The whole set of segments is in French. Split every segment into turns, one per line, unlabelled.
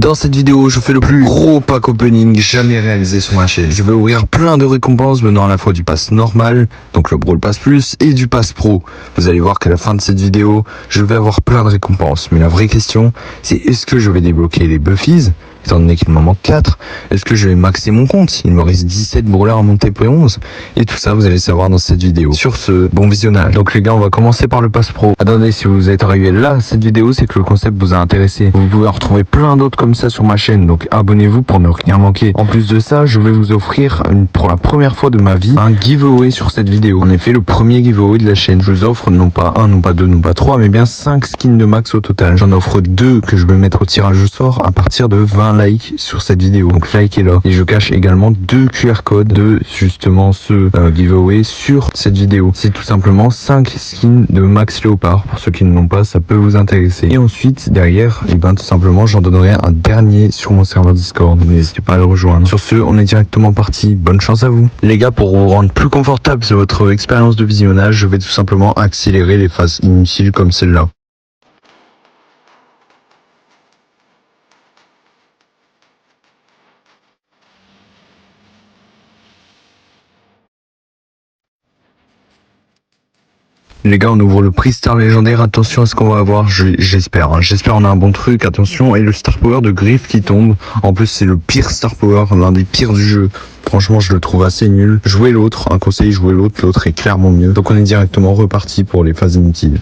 Dans cette vidéo, je fais le plus gros pack opening jamais réalisé sur ma chaîne. Je vais ouvrir plein de récompenses venant à la fois du pass normal, donc le Brawl Pass Plus, et du pass Pro. Vous allez voir qu'à la fin de cette vidéo, je vais avoir plein de récompenses. Mais la vraie question, c'est est-ce que je vais débloquer les Buffies, étant donné qu'il m'en manque 4? Est-ce que je vais maxer mon compte? Il me reste 17 brawlers à monter P11. Et tout ça, vous allez savoir dans cette vidéo. Sur ce, bon visionnage. Donc les gars, on va commencer par le pass Pro. Attendez, si vous êtes arrivé là, cette vidéo, c'est que le concept vous a intéressé. Vous pouvez en retrouver plein d'autres comme ça sur ma chaîne, donc abonnez-vous pour ne rien manquer. En plus de ça, je vais vous offrir pour la première fois de ma vie un giveaway sur cette vidéo. En effet, le premier giveaway de la chaîne. Je vous offre non pas un, non pas deux, non pas trois, mais bien 5 skins de max au total. J'en offre 2 que je vais mettre au tirage au sort à partir de 20 likes sur cette vidéo. Donc likez-la. Et je cache également 2 QR codes de justement ce giveaway sur cette vidéo. C'est tout simplement 5 skins de Max Léopard. Pour ceux qui ne l'ont pas, ça peut vous intéresser. Et ensuite, derrière, et ben tout simplement, j'en donnerai un dernier sur mon serveur Discord. N'hésitez pas à le rejoindre. Sur ce, on est directement parti. Bonne chance à vous. Les gars, pour vous rendre plus confortable sur votre expérience de visionnage, je vais tout simplement accélérer les phases inutiles comme celle-là. Les gars, on ouvre le prix Star légendaire. Attention à ce qu'on va avoir. J'espère. J'espère on a un bon truc. Attention. Et le Star Power de Griff qui tombe. En plus, c'est le pire Star Power, l'un des pires du jeu. Franchement, je le trouve assez nul. Jouez l'autre. Un conseil, jouez l'autre. L'autre est clairement mieux. Donc on est directement reparti pour les phases inutiles.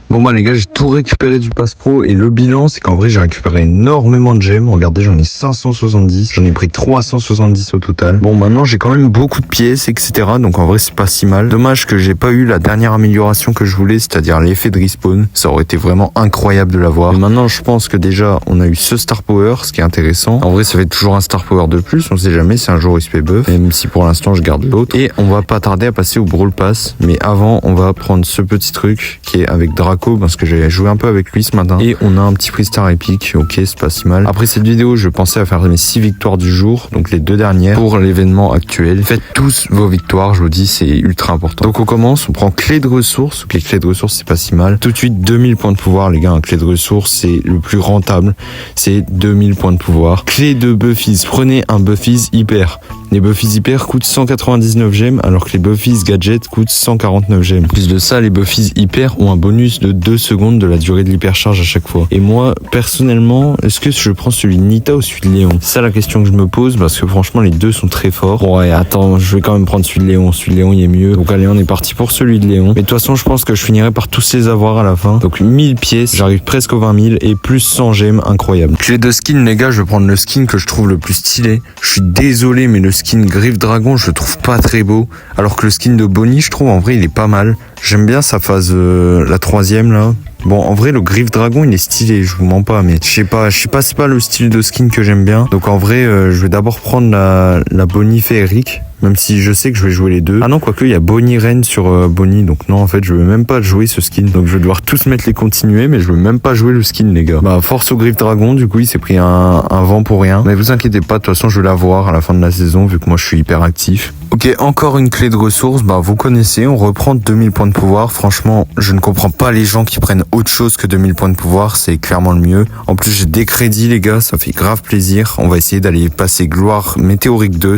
Bon bah les gars, j'ai tout récupéré du pass pro et le bilan c'est qu'en vrai j'ai récupéré énormément de gemmes. Regardez, j'en ai 570, j'en ai pris 370 au total. Bon, maintenant j'ai quand même beaucoup de pièces etc, donc en vrai c'est pas si mal. Dommage que j'ai pas eu la dernière amélioration que je voulais, c'est-à-dire l'effet de respawn. Ça aurait été vraiment incroyable de l'avoir. Maintenant je pense que déjà on a eu ce Star Power, ce qui est intéressant. En vrai ça fait toujours un Star Power de plus, on sait jamais si un jour il se fait buff, même si pour l'instant je garde l'autre. Et on va pas tarder à passer au Brawl Pass, mais avant on va prendre ce petit truc qui est avec Draco, parce que j'ai joué un peu avec lui ce matin. Et on a un petit prix Star épique, ok, c'est pas si mal. Après cette vidéo, je pensais à faire mes 6 victoires du jour, donc les 2 dernières, pour l'événement actuel. Faites tous vos victoires, je vous dis, c'est ultra important. Donc on commence, on prend clé de ressources. Donc les clés de ressources, c'est pas si mal. Tout de suite, 2000 points de pouvoir, les gars. Un clé de ressources, c'est le plus rentable. C'est 2000 points de pouvoir. Clé de Buffies, prenez un Buffies hyper. Les Buffies hyper coûtent 199 gemmes, alors que les Buffies gadget coûtent 149 gemmes. En plus de ça, les Buffies hyper ont un bonus de 2 secondes de la durée de l'hypercharge à chaque fois. Et moi, personnellement, est-ce que je prends celui de Nita ou celui de Léon? C'est ça la question que je me pose, parce que franchement, les deux sont très forts. Bon, ouais, attends, je vais quand même prendre celui de Léon. Celui de Léon, il est mieux. Donc allez, on est parti pour celui de Léon. Mais de toute façon, je pense que je finirai par tous les avoir à la fin. Donc 1000 pièces, j'arrive presque aux 20 000 et plus 100 gemmes, incroyable. Clé de skin, les gars, je vais prendre le skin que je trouve le plus stylé. Je suis désolé, mais le skin Griffe Dragon, je le trouve pas très beau. Alors que le skin de Bonnie, je trouve en vrai, il est pas mal. J'aime bien sa phase, la 3e là. Bon, en vrai, le Griffe Dragon, il est stylé, je vous mens pas, mais je sais pas, c'est pas le style de skin que j'aime bien. Donc en vrai, je vais d'abord prendre la Bonnie féerique, même si je sais que je vais jouer les deux. Ah non, quoique, il y a Bonnie Reine sur Bonnie, donc non, en fait, je vais même pas jouer ce skin. Donc je vais devoir tous mettre les continuer, mais je vais même pas jouer le skin, les gars. Bah, force au Griffe Dragon, du coup, il s'est pris un vent pour rien. Mais vous inquiétez pas, de toute façon, je vais l'avoir à la fin de la saison, vu que moi, je suis hyper actif. Ok, encore une clé de ressources, bah vous connaissez, on reprend 2000 points de pouvoir. Franchement, je ne comprends pas les gens qui prennent autre chose que 2000 points de pouvoir, c'est clairement le mieux. En plus, j'ai des crédits, les gars, ça fait grave plaisir. On va essayer d'aller passer gloire météorique 2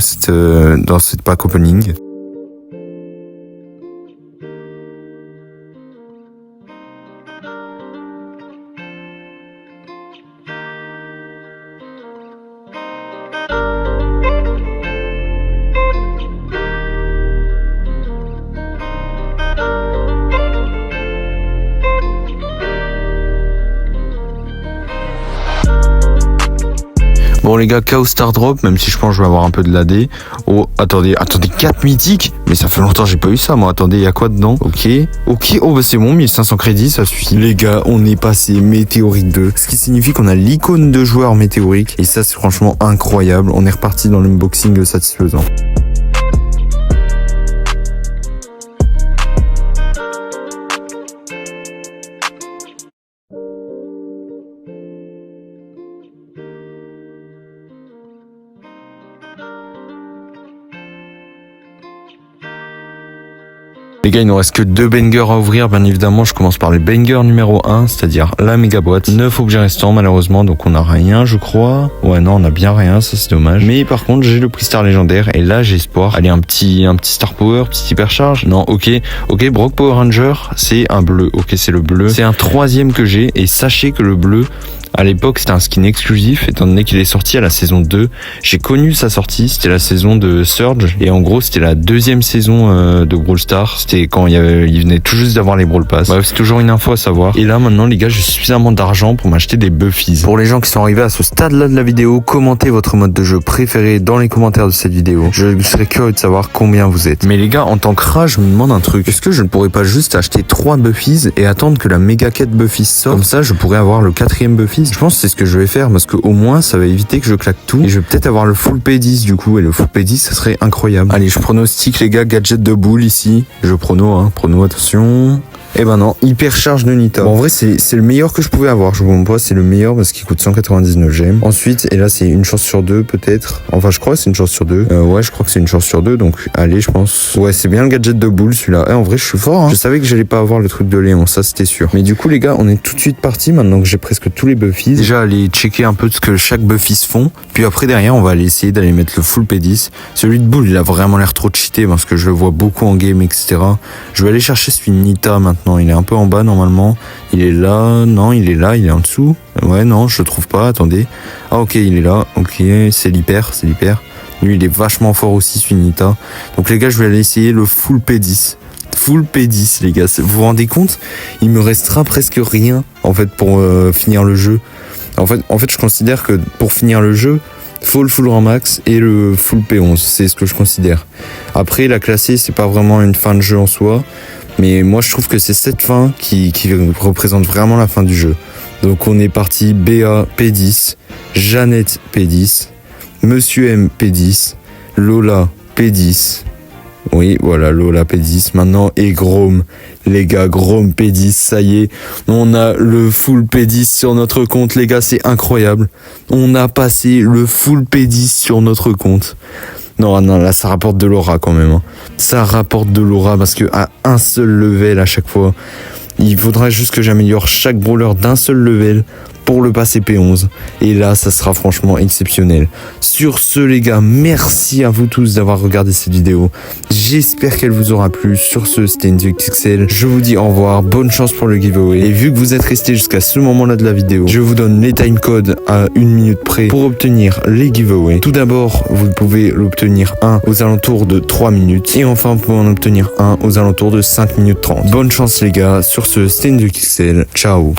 dans cette pack opening. Bon les gars, Chaos Star Drop, même si je pense que je vais avoir un peu de l'AD. Oh, attendez, 4 mythiques. Mais ça fait longtemps que j'ai pas eu ça, moi. Attendez, il y a quoi dedans? Ok, oh bah c'est bon, 1500 crédits, ça suffit. Les gars, on est passé météorique 2. Ce qui signifie qu'on a l'icône de joueur météorique. Et ça, c'est franchement incroyable. On est reparti dans l'unboxing satisfaisant. Les gars, il nous reste que 2 bangers à ouvrir, bien évidemment. Je commence par les bangers numéro 1, c'est-à-dire la méga boîte. 9 objets restants, malheureusement, donc on a rien, je crois. Ouais, non, on a bien rien, ça c'est dommage. Mais par contre, j'ai le prix star légendaire, et là, j'ai espoir. Allez, un petit star power, petit hypercharge. Non, ok, Brock Power Ranger, c'est un bleu. Ok, c'est le bleu. C'est un 3e que j'ai, et sachez que le bleu, à l'époque, c'était un skin exclusif, étant donné qu'il est sorti à la saison 2. J'ai connu sa sortie, c'était la saison de Surge, et en gros, c'était la 2e saison de Brawl Stars. C'était quand il venait tout juste d'avoir les Brawl Pass. Bref, c'est toujours une info à savoir. Et là, maintenant, les gars, j'ai suffisamment d'argent pour m'acheter des Buffies. Pour les gens qui sont arrivés à ce stade-là de la vidéo, commentez votre mode de jeu préféré dans les commentaires de cette vidéo. Je serais curieux de savoir combien vous êtes. Mais les gars, en tant que rat, je me demande un truc. Est-ce que je ne pourrais pas juste acheter 3 Buffies et attendre que la méga quête Buffies sorte? Comme ça, je pourrais avoir le 4e Buffies. Je pense que c'est ce que je vais faire, parce que au moins ça va éviter que je claque tout, et je vais peut-être avoir le full P10 du coup, et le full P10 ça serait incroyable. Allez, je pronostique les gars, gadget de boule ici. Je prono, attention. Eh ben non, hypercharge de Nita. Bon, en vrai, c'est le meilleur que je pouvais avoir. Je vous montre pas, c'est le meilleur parce qu'il coûte 199 gemmes. Ensuite, et là, c'est une chance sur 2, peut-être. Enfin, je crois que c'est une chance sur 2. Ouais, je crois que c'est une chance sur 2. Donc, allez, je pense. Ouais, c'est bien le gadget de boule, celui-là. En vrai, je suis fort, hein. Je savais que j'allais pas avoir le truc de Léon, ça, c'était sûr. Mais du coup, les gars, on est tout de suite parti maintenant que j'ai presque tous les Buffies. Déjà, aller checker un peu ce que chaque Buffies font. Puis après, derrière, on va aller essayer d'aller mettre le full P10. Celui de boule, il a vraiment l'air trop cheaté parce que je le vois beaucoup en game, etc. Je vais aller chercher celui de Nita maintenant. Il est un peu en bas normalement. Il est là. Non, il est là. Il est en dessous. Ouais, non, je le trouve pas. Attendez. Ah, ok, il est là. Ok, c'est l'hyper. Lui, il est vachement fort aussi, celui de Nita. Donc, les gars, je vais aller essayer le full P10. Full P10, les gars. Vous vous rendez compte? Il me restera presque rien, en fait, pour finir le jeu. En fait, je considère que pour finir le jeu, faut le full rang max et le full P11. C'est ce que je considère. Après, la classée, c'est pas vraiment une fin de jeu en soi. Mais moi, je trouve que c'est cette fin qui représente vraiment la fin du jeu. Donc, on est parti BA P10, Jeannette P10, Monsieur M P10, Lola P10. Oui, voilà, Lola P10 maintenant, et Grom. Les gars, Grom P10, ça y est. On a le full P10 sur notre compte, les gars, c'est incroyable. On a passé le full P10 sur notre compte. Non, là, ça rapporte de l'aura quand même. Hein. Ça rapporte de l'aura parce que à un seul level à chaque fois, il faudra juste que j'améliore chaque brawler d'un seul level pour le passer P11. Et là, ça sera franchement exceptionnel. Sur ce, les gars, merci à vous tous d'avoir regardé cette vidéo. J'espère qu'elle vous aura plu. Sur ce, c'était NTXXL. Je vous dis au revoir. Bonne chance pour le giveaway. Et vu que vous êtes restés jusqu'à ce moment-là de la vidéo, je vous donne les timecodes à 1 minute près pour obtenir les giveaways. Tout d'abord, vous pouvez l'obtenir un aux alentours de 3 minutes. Et enfin, vous pouvez en obtenir un aux alentours de 5 minutes 30. Bonne chance, les gars. Sur ce, c'était NTXXL. Ciao.